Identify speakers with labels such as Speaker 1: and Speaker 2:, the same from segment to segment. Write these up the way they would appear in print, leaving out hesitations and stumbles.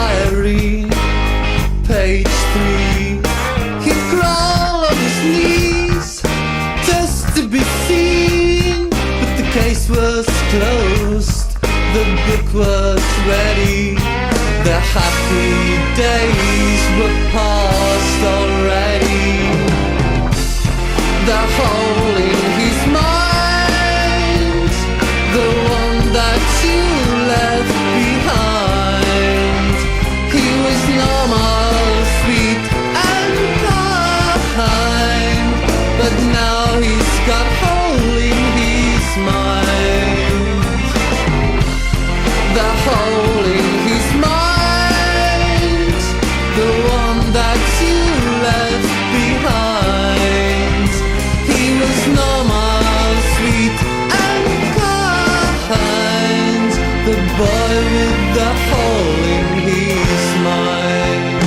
Speaker 1: diary, page 3. He'd crawl on his knees just to be seen, but the case was closed, the book was ready. The happy days were past already. The hole in his mind, the one that you left behind. He was normal, sweet and kind, but now he's got hole in his mind. The hole in his mind, the one that you left behind. He was normal, sweet and kind, the boy with the hole in his mind.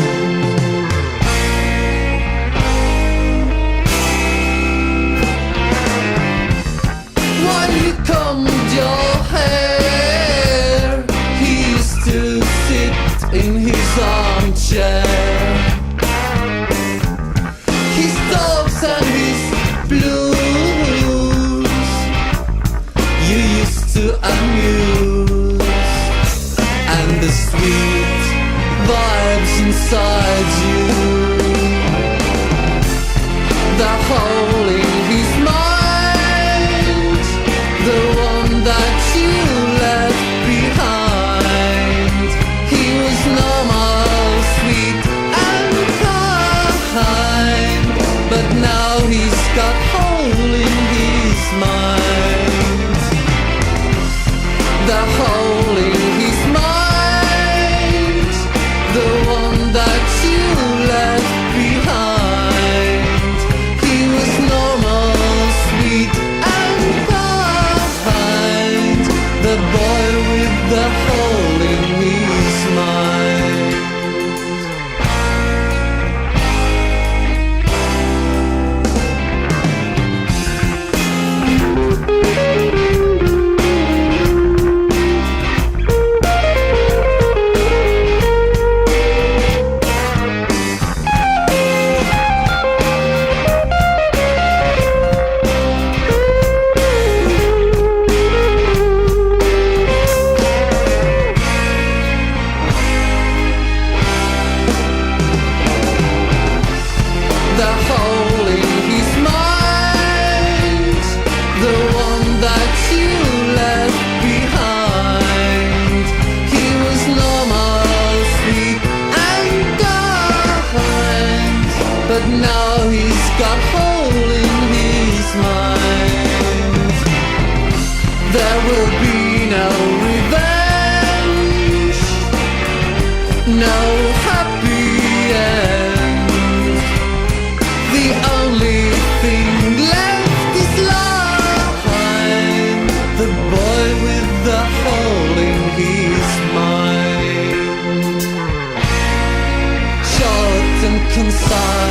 Speaker 1: While you combed your hair, he used to sit in his armchair. His dogs and his blues you used to amuse, and the sweet vibes inside you. The hole in his mind, the one that you left behind. He was normal, sweet and kind, but now he's got hole in his mind. The hole in his mind, the one that you left behind. He was normal, sweet and kind, the boy with the hole in his mind. The hole in his mind, the one that you left behind. He was normal, sweet and kind, but now he's got hole in his mind. There will be no revenge, no happy end. The only thing left is line, the boy with the hole in his mind. Short and concise,